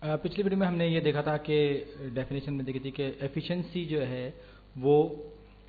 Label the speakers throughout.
Speaker 1: पिछली वीडियो में हमने ये देखा था कि डेफिनेशन में देखी थी कि एफिशिएंसी जो है वो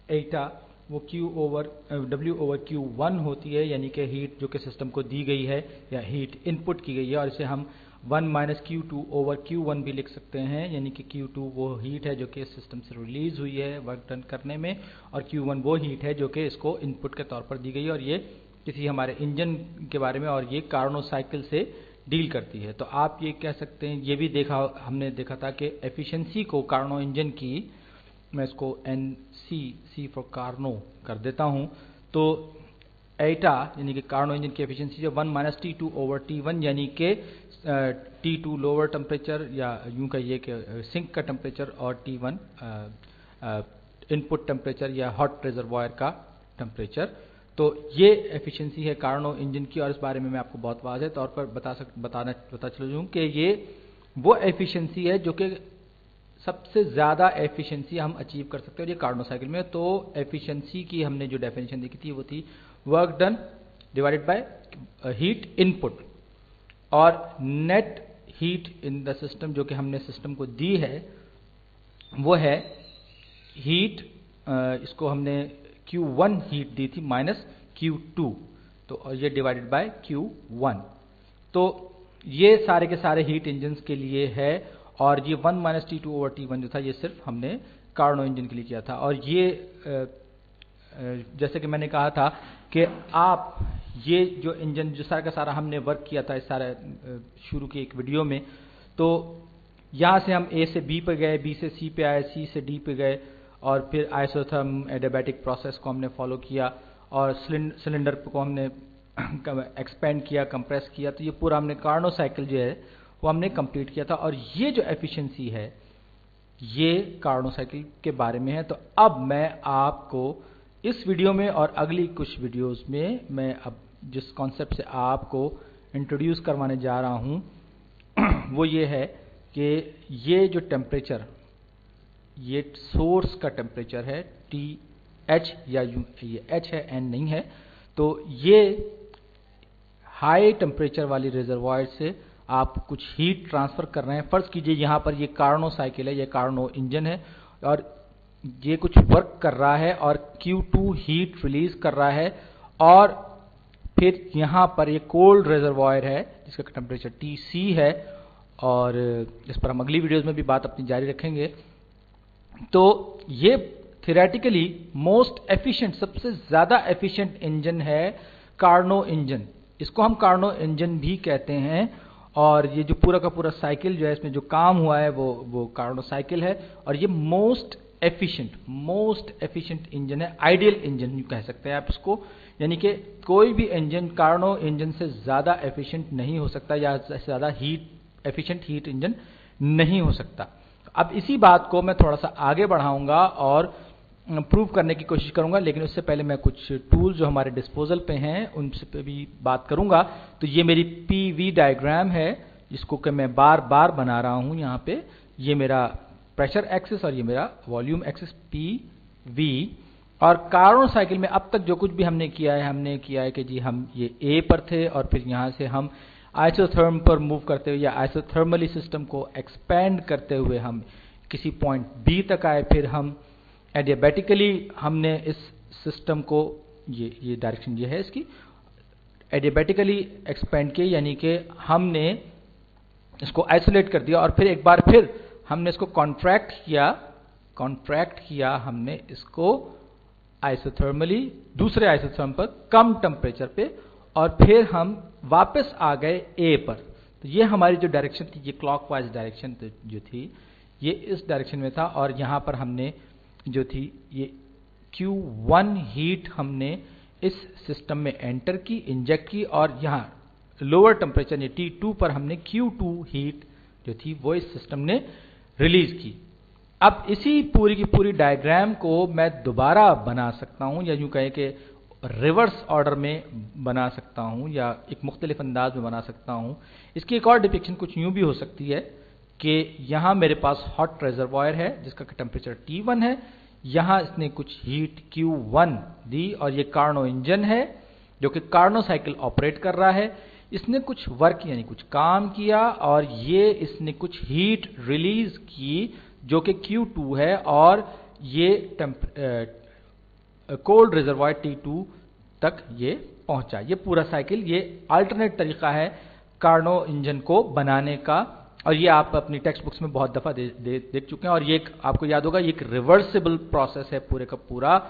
Speaker 1: एटा वो W ओवर Q1 होती है, यानी कि हीट जो कि सिस्टम को दी गई है या हीट इनपुट की गई है, और इसे हम 1 माइनस Q2 ओवर Q1 भी लिख सकते हैं, यानी कि Q2 वो हीट है जो कि सिस्टम से रिलीज हुई है वर्क डन करने में, और Q1 वो हीट है जो कि इसको इनपुट के तौर पर दी गई है, और ये किसी हमारे इंजन के बारे में और ये कार्नोट साइकिल से डील करती है। तो आप ये कह सकते हैं, ये भी हमने देखा था कि एफिशिएंसी को कार्नो इंजन की, मैं इसको C फॉर कार्नो कर देता हूं, तो एटा यानी कि कार्नो इंजन की एफिशिएंसी जो 1 माइनस T2 ओवर T1, यानी कि T2 लोअर टेम्परेचर या यूं कहिए कि सिंक का टेम्परेचर, और T1 इनपुट टेम्परेचर या हॉट रिजर्वायर का टेम्परेचर। तो ये एफिशिएंसी है कार्नो इंजन की, और इस बारे में मैं आपको बहुत वाज़ेह तौर पर बता चलूँ कि ये वो एफिशिएंसी है जो कि सबसे ज़्यादा एफिशिएंसी हम अचीव कर सकते हैं ये कार्नो साइकिल में। तो एफिशिएंसी की हमने जो डेफिनेशन देखी थी वो थी work done divided by heat input, और net heat in the system जो कि हमने सिस्टम को दी है वो है हीट, इसको हमने Q1 हीट दी थी माइनस Q2, तो ये डिवाइडेड बाय Q1। तो ये सारे के सारे हीट इंजन्स के लिए है, और ये 1 माइनस T2 ओवर T1 जो था ये सिर्फ हमने कार्नो इंजन के लिए किया था। और ये जैसे कि मैंने कहा था कि आप ये जो इंजन जो सारा का सारा हमने वर्क किया था इस सारे शुरू की एक वीडियो में, तो यहाँ से हम A से B पे गए, B से C पे आए, C से D पे गए, और फिर आइसोथर्म एडियाबैटिक प्रोसेस को हमने फॉलो किया, और सिलेंडर को हमने एक्सपेंड किया, कंप्रेस किया। तो ये पूरा हमने कार्नो साइकिल जो है वो हमने कंप्लीट किया था, और ये जो एफिशिएंसी है ये कार्नो साइकिल के बारे में है। तो अब मैं आपको इस वीडियो में और अगली कुछ वीडियोस में मैं अब जिस कॉन्सेप्ट से आपको इंट्रोड्यूस करवाने जा रहा हूं वो ये है कि ये जो टेम्परेचर, ये सोर्स का टेम्परेचर है TH, या ये H है, N नहीं है। तो ये हाई टेम्परेचर वाली रिजर्वायर से आप कुछ हीट ट्रांसफर कर रहे हैं। फर्ज कीजिए यहाँ पर ये कार्नो साइकिल है, ये कार्नो इंजन है, और ये कुछ वर्क कर रहा है और Q2 हीट रिलीज कर रहा है, और फिर यहाँ पर ये कोल्ड रिजर्वायर है जिसका टेम्परेचर TC है, और इस पर हम अगली वीडियोस में भी बात अपनी जारी रखेंगे। तो ये थियोरेटिकली मोस्ट एफिशिएंट, सबसे ज्यादा एफिशिएंट इंजन है कार्नो इंजन। इसको हम कार्नो इंजन भी कहते हैं, और ये जो पूरा का पूरा साइकिल जो है इसमें जो काम हुआ है वो कार्नो साइकिल है, और ये मोस्ट एफिशिएंट इंजन है, आइडियल इंजन कह सकते हैं आप इसको। यानी कि कोई भी इंजन कार्नो इंजन से ज्यादा एफिशिएंट नहीं हो सकता, या ज्यादा एफिशिएंट हीट इंजन नहीं हो सकता। अब इसी बात को मैं थोड़ा सा आगे बढ़ाऊंगा और प्रूव करने की कोशिश करूंगा, लेकिन उससे पहले मैं कुछ टूल जो हमारे डिस्पोजल पे हैं उनसे पे भी बात करूंगा। तो ये मेरी PV डायग्राम है जिसको कि मैं बार बार बना रहा हूं यहाँ पे। ये मेरा प्रेशर एक्सिस और ये मेरा वॉल्यूम एक्सिस PV। और कार्नो साइकिल में अब तक जो कुछ भी हमने किया है कि जी हम ये A पर थे, और फिर यहाँ से हम आइसोथर्म पर मूव करते हुए या आइसोथर्मली सिस्टम को एक्सपेंड करते हुए हम किसी पॉइंट B तक आए। फिर हम एडियाबैटिकली हमने इस सिस्टम को, ये डायरेक्शन ये है इसकी, एडियाबैटिकली एक्सपेंड किया, यानी कि हमने इसको आइसोलेट कर दिया, और फिर एक बार फिर हमने इसको कॉन्ट्रैक्ट किया हमने इसको आइसोथर्मली दूसरे आइसोथर्म पर कम टेम्परेचर पे, और फिर हम वापस आ गए A पर। तो ये हमारी जो डायरेक्शन थी, ये क्लॉकवाइज डायरेक्शन जो थी ये इस डायरेक्शन में था, और यहाँ पर हमने जो थी ये Q1 हीट हमने इस सिस्टम में एंटर की, इंजेक्ट की, और यहाँ लोअर टेम्परेचर ने T2 पर हमने Q2 हीट जो थी वो इस सिस्टम ने रिलीज की। अब इसी पूरी की पूरी डायग्राम को मैं दोबारा बना सकता हूं, या यूं कहें कि रिवर्स ऑर्डर में बना सकता हूं, या एक मुख्तलिफ अंदाज में बना सकता हूं। इसकी एक और डिपिक्शन कुछ यूं भी हो सकती है कि यहां मेरे पास हॉट रिजर्वायर है जिसका टेम्परेचर T1 है, यहां इसने कुछ हीट Q1 दी, और ये कार्नो इंजन है जो कि कार्नो साइकिल ऑपरेट कर रहा है। इसने कुछ वर्क यानी कुछ काम किया और ये इसने कुछ हीट रिलीज की जो कि Q2 है और ये कोल्ड रिजर्वॉयर T2 तक ये पहुंचा। ये पूरा साइकिल, ये अल्टरनेट तरीका है कार्नो इंजन को बनाने का, और ये आप अपनी टेक्स्ट बुक्स में बहुत दफा देख चुके हैं। और ये आपको याद होगा, ये एक रिवर्सिबल प्रोसेस है पूरे का पूरा,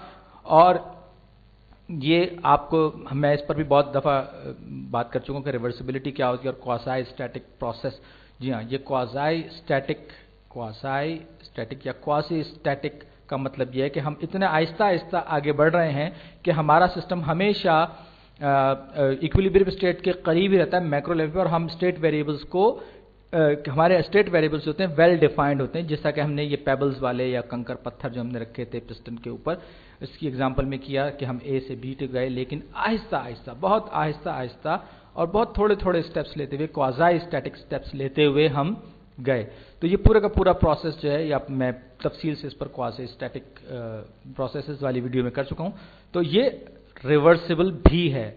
Speaker 1: और ये आपको मैं इस पर भी बहुत दफा बात कर चुका हूं कि रिवर्सिबिलिटी क्या होती है और क्वासी स्टैटिक प्रोसेस। जी हाँ, ये क्वासी स्टैटिक या क्वासी स्टैटिक का मतलब यह है कि हम इतने आहिस्ता आहिस्ता आगे बढ़ रहे हैं कि हमारा सिस्टम हमेशा इक्विलिब्रियम स्टेट के करीब ही रहता है मैक्रो लेवल पे, और हम स्टेट वेरिएबल्स को हमारे स्टेट वेरिएबल्स होते हैं वेल डिफाइंड होते हैं, जैसा कि हमने ये पेबल्स वाले या कंकर पत्थर जो हमने रखे थे पिस्टन के ऊपर, इसकी एग्जांपल में किया कि हम ए से बी तक गए, लेकिन आहिस्ता आहिस्ता, बहुत आहिस्ता आहिस्ता और बहुत थोड़े थोड़े स्टेप्स लेते हुए, क्वासी स्टैटिक स्टेप्स लेते हुए हम गए। तो ये पूरा का पूरा प्रोसेस जो है, या मैं तफसील से इस पर क्वासी स्टैटिक प्रोसेसेस वाली वीडियो में कर चुका हूं। तो ये रिवर्सिबल भी है,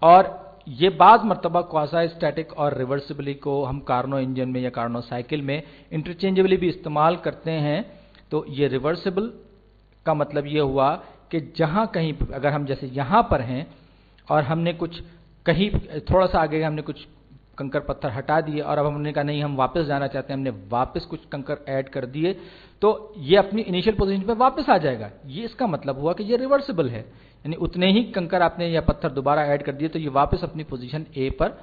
Speaker 1: और ये बाद मरतबा क्वासी स्टैटिक और रिवर्सिबली को हम कार्नो इंजन में या कार्नो साइकिल में इंटरचेंजेबली भी इस्तेमाल करते हैं। तो ये रिवर्सिबल का मतलब ये हुआ कि जहां कहीं अगर हम जैसे यहां पर हैं और हमने कुछ कहीं थोड़ा सा आगे हमने कुछ कंकर पत्थर हटा दिए और अब हमने कहा नहीं हम वापस जाना चाहते हैं, हमने वापस कुछ कंकर ऐड कर दिए, तो ये अपनी इनिशियल पोजीशन पे वापस आ जाएगा। ये इसका मतलब हुआ कि ये रिवर्सिबल है, यानी उतने ही कंकर आपने या पत्थर दोबारा ऐड कर दिए तो ये वापस अपनी पोजीशन ए पर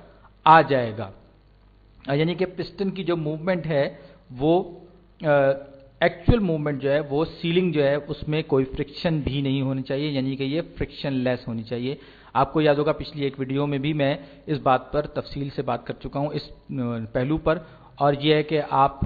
Speaker 1: आ जाएगा। यानी कि पिस्टन की जो मूवमेंट है वो एक्चुअल मूवमेंट जो है वो सीलिंग जो है उसमें कोई फ्रिक्शन भी नहीं होनी चाहिए, यानी कि ये फ्रिक्शन लेस होनी चाहिए। आपको याद होगा पिछली एक वीडियो में भी मैं इस बात पर तफसील से बात कर चुका हूं, इस पहलू पर, और ये है कि आप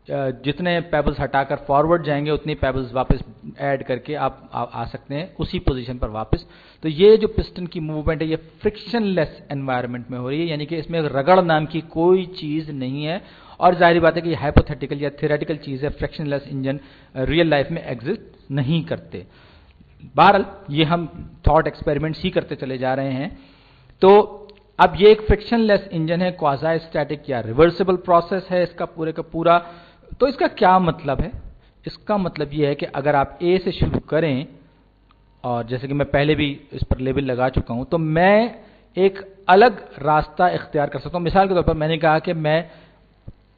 Speaker 1: जितने पेबल्स हटाकर फॉरवर्ड जाएंगे उतनी पेबल्स वापस ऐड करके आप आ सकते हैं उसी पोजीशन पर वापस। तो ये जो पिस्टन की मूवमेंट है ये फ्रिक्शनलेस एनवायरनमेंट में हो रही है, यानी कि इसमें रगड़ नाम की कोई चीज नहीं है, और जाहिर बात है कि ये हाइपोथेटिकल या थ्योरेटिकल चीज है, फ्रिक्शनलेस इंजन रियल लाइफ में एग्जिस्ट नहीं करते। बहरहाल ये हम थॉट एक्सपेरिमेंट्स ही करते चले जा रहे हैं। तो अब ये एक फ्रिक्शनलेस इंजन है, क्वासी स्टैटिक या रिवर्सिबल प्रोसेस है इसका पूरे का पूरा। तो इसका क्या मतलब है? इसका मतलब ये है कि अगर आप ए से शुरू करें, और जैसे कि मैं पहले भी इस पर लेबल लगा चुका हूं, तो मैं एक अलग रास्ता इख्तियार कर सकता हूं। मिसाल के तौर पर मैंने कहा कि मैं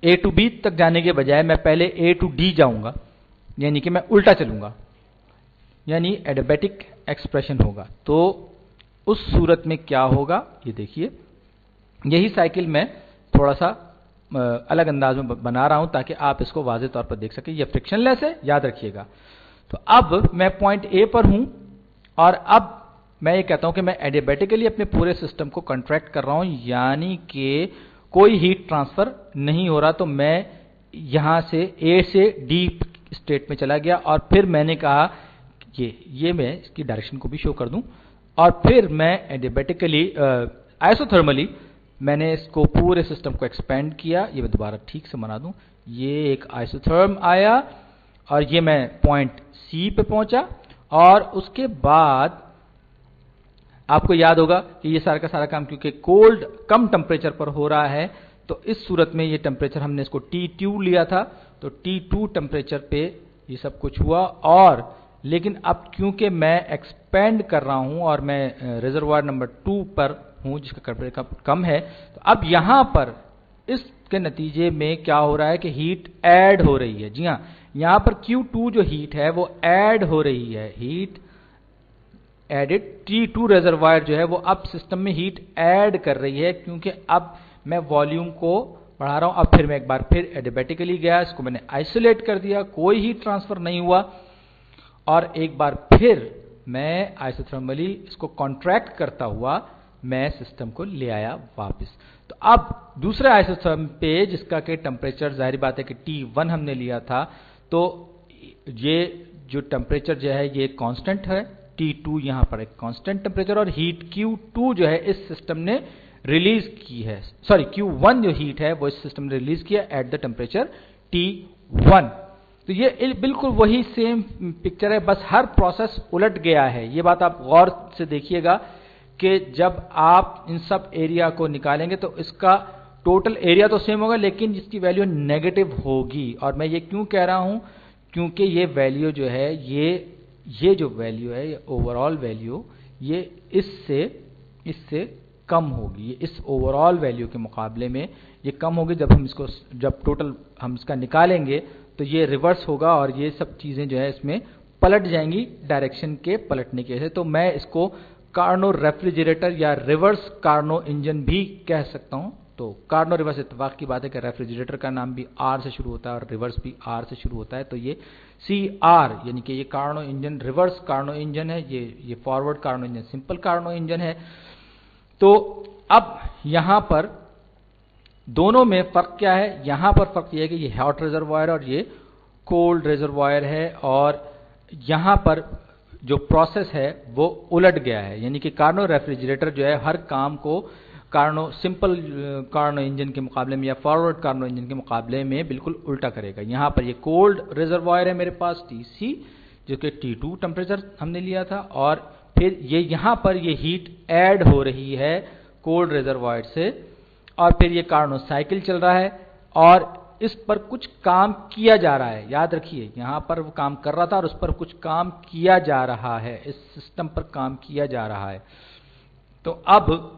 Speaker 1: ए टू बी तक जाने के बजाय मैं पहले ए टू डी जाऊंगा, यानी कि मैं उल्टा चलूंगा, यानी एडियाबैटिक एक्सप्रेशन होगा। तो उस सूरत में क्या होगा ये देखिए, यही साइकिल मैं थोड़ा सा अलग अंदाज में बना रहा हूं ताकि आप इसको वाज़ेह तौर पर देख सकें। यह फ्रिक्शनलेस है, याद रखिएगा। तो अब मैं पॉइंट ए पर हूं और अब मैं ये कहता हूं कि मैं एडियाबैटिकली अपने पूरे सिस्टम को कंट्रैक्ट कर रहा हूं, यानी कि कोई हीट ट्रांसफर नहीं हो रहा। तो मैं यहां से ए से डी स्टेट में चला गया और फिर मैंने कहा ये मैं इसकी डायरेक्शन को भी शो कर दूं, और फिर मैं एडियाबैटिकली आइसोथर्मली मैंने इसको पूरे सिस्टम को एक्सपेंड किया। ये मैं दोबारा ठीक से बना दूं, ये एक आइसोथर्म आया और ये मैं पॉइंट सी पे पहुंचा, और उसके बाद आपको याद होगा कि ये सारा का सारा काम क्योंकि कोल्ड कम टेम्परेचर पर हो रहा है, तो इस सूरत में ये टेम्परेचर हमने इसको T2 लिया था, तो T2 टेम्परेचर पे ये सब कुछ हुआ। और लेकिन अब क्योंकि मैं एक्सपेंड कर रहा हूं और मैं रिजर्वायर नंबर 2 पर हूं जिसका टेम्परेचर कम है, तो अब यहां पर इसके नतीजे में क्या हो रहा है कि हीट ऐड हो रही है। जी हां, यहां पर Q2 जो हीट है वो ऐड हो रही है, हीट एडिड। T2 रिजर्वायर जो है वो अब सिस्टम में हीट ऐड कर रही है, क्योंकि अब मैं वॉल्यूम को बढ़ा रहा हूं। अब फिर मैं एक बार फिर एडियाबैटिकली गया, इसको मैंने आइसोलेट कर दिया, कोई हीट ट्रांसफर नहीं हुआ, और एक बार फिर मैं आइसोथर्मली इसको कॉन्ट्रैक्ट करता हुआ मैं सिस्टम को ले आया वापस। तो अब दूसरे आइसोथर्म पे जिसका कि टेम्परेचर जाहिर बात है कि T1 हमने लिया था, तो ये जो टेम्परेचर जो है ये कांस्टेंट है, T2 यहां पर एक कांस्टेंट टेम्परेचर, और हीट Q2 जो है इस सिस्टम ने रिलीज की है, सॉरी Q1 जो हीट है वो इस सिस्टम ने रिलीज किया एट द टेम्परेचर T1। तो ये बिल्कुल वही सेम पिक्चर है, बस हर प्रोसेस उलट गया है। ये बात आप गौर से देखिएगा कि जब आप इन सब एरिया को निकालेंगे तो इसका टोटल एरिया तो सेम होगा, लेकिन इसकी वैल्यू नेगेटिव होगी। और मैं ये क्यों कह रहा हूं, क्योंकि ये वैल्यू जो है, ये जो वैल्यू है, ये ओवरऑल वैल्यू, ये इससे कम होगी। ये इस ओवरऑल वैल्यू के मुकाबले में ये कम होगी। जब टोटल हम इसका निकालेंगे तो ये रिवर्स होगा और ये सब चीजें जो है इसमें पलट जाएंगी डायरेक्शन के पलटने की वजह से। तो मैं इसको कार्नो रेफ्रिजरेटर या रिवर्स कार्नो इंजन भी कह सकता हूं। तो कार्नो रिवर्स, इत्तेफाक की बात है कि रेफ्रिजरेटर का नाम भी आर से शुरू होता है और रिवर्स भी आर से शुरू होता है। तो ये CR यानी कि ये Carnot engine reverse Carnot engine है, ये forward Carnot engine simple Carnot engine है। तो अब यहां पर दोनों में फर्क क्या है? यहां पर फर्क यह है कि ये हॉट रिजर्वायर और ये कोल्ड रिजर्वायर है, और यहां पर जो प्रोसेस है वो उलट गया है। यानी कि कार्नो रेफ्रिजरेटर जो है हर काम को सिंपल कार्नो इंजन के मुकाबले में या फॉरवर्ड कार्नो इंजन के मुकाबले में बिल्कुल उल्टा करेगा। यहां पर ये कोल्ड रिजर्वायर है मेरे पास TC, जो कि T2 टेम्परेचर हमने लिया था, और फिर ये यहां पर ये हीट ऐड हो रही है कोल्ड रिजर्वायर से, और फिर ये कार्नो साइकिल चल रहा है और इस पर कुछ काम किया जा रहा है। याद रखिए, यहां पर वो काम कर रहा था और उस पर कुछ काम किया जा रहा है, इस सिस्टम पर काम किया जा रहा है। तो अब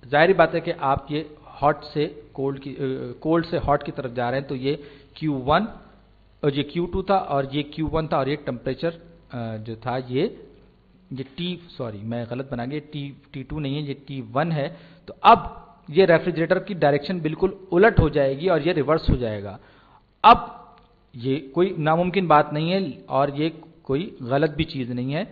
Speaker 1: जाहिर बात है कि आप ये हॉट से कोल्ड से हॉट की तरफ जा रहे हैं। तो ये Q1 और ये Q2 था और ये Q1 था, और ये टेम्परेचर जो था ये मैं गलत बना गया, T2 नहीं है, ये T1 है। तो अब ये रेफ्रिजरेटर की डायरेक्शन बिल्कुल उलट हो जाएगी और ये रिवर्स हो जाएगा। अब ये कोई नामुमकिन बात नहीं है और ये कोई गलत भी चीज नहीं है,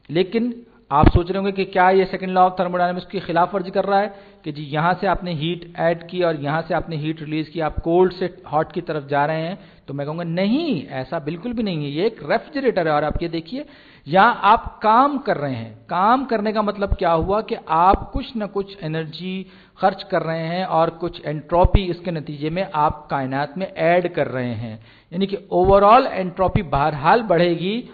Speaker 1: लेकिन आप सोच रहे होंगे कि क्या ये सेकंड लॉ ऑफ थर्मोडायनामिक्स की खिलाफ वर्जी कर रहा है कि जी यहां से आपने हीट ऐड की और यहां से आपने हीट रिलीज की, आप कोल्ड से हॉट की तरफ जा रहे हैं। तो मैं कहूंगा नहीं, ऐसा बिल्कुल भी नहीं है। ये एक रेफ्रिजरेटर है और आप ये देखिए यहां आप काम कर रहे हैं। काम करने का मतलब क्या हुआ कि आप कुछ ना कुछ एनर्जी खर्च कर रहे हैं और कुछ एंट्रोपी इसके नतीजे में आप कायनात में ऐड कर रहे हैं। यानी कि ओवरऑल एंट्रोपी बहरहाल बढ़ेगी।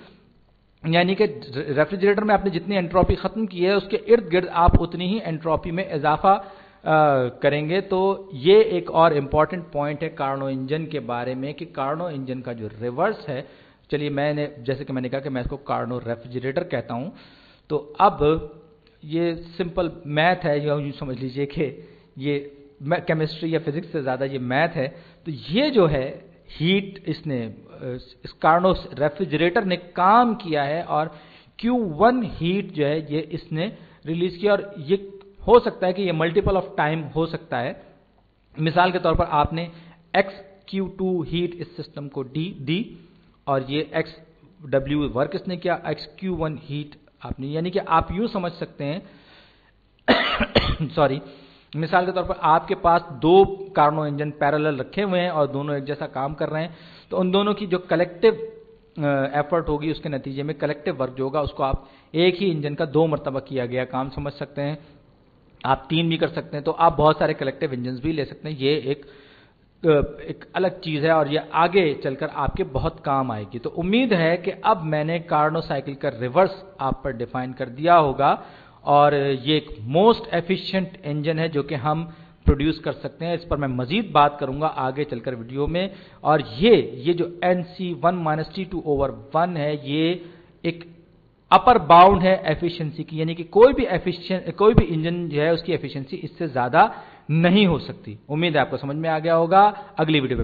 Speaker 1: यानी कि रेफ्रिजरेटर में आपने जितनी एंट्रोपी खत्म की है उसके इर्द गिर्द आप उतनी ही एंट्रोपी में इजाफा करेंगे। तो ये एक और इम्पॉर्टेंट पॉइंट है कार्नो इंजन के बारे में कि कार्नो इंजन का जो रिवर्स है, चलिए जैसे कि मैंने कहा कि मैं इसको कार्नो रेफ्रिजरेटर कहता हूं। तो अब ये सिंपल मैथ है, यूं समझ लीजिए कि ये केमिस्ट्री या फिजिक्स से ज्यादा ये मैथ है। तो ये जो है हीट इस कार्नो रेफ्रिजरेटर ने काम किया है और Q1 हीट जो है ये इसने रिलीज किया, और ये हो सकता है कि ये मल्टीपल ऑफ टाइम हो सकता है। मिसाल के तौर पर आपने XQ2 हीट इस सिस्टम को दी और ये XW वर्क इसने किया, XQ1 हीट आपने, यानी कि आप यूं समझ सकते हैं सॉरी, मिसाल के तौर पर आपके पास दो कार्नो इंजन पैरेलल रखे हुए हैं और दोनों एक जैसा काम कर रहे हैं। तो उन दोनों की जो कलेक्टिव एफर्ट होगी उसके नतीजे में कलेक्टिव वर्क जो होगा उसको आप एक ही इंजन का 2 मरतबा किया गया काम समझ सकते हैं। आप 3 भी कर सकते हैं, तो आप बहुत सारे कलेक्टिव इंजन भी ले सकते हैं। ये एक अलग चीज है और ये आगे चलकर आपके बहुत काम आएगी। तो उम्मीद है कि अब मैंने कार्नो साइकिल का रिवर्स आप पर डिफाइन कर दिया होगा, और ये एक मोस्ट एफिशिएंट इंजन है जो कि हम प्रोड्यूस कर सकते हैं। इस पर मैं मजीद बात करूंगा आगे चलकर वीडियो में। और ये जो NC1 - T2/1 है, ये एक अपर बाउंड है एफिशिएंसी की, यानी कि कोई भी इंजन जो है उसकी एफिशिएंसी इससे ज्यादा नहीं हो सकती। उम्मीद है आपको समझ में आ गया होगा। अगली वीडियो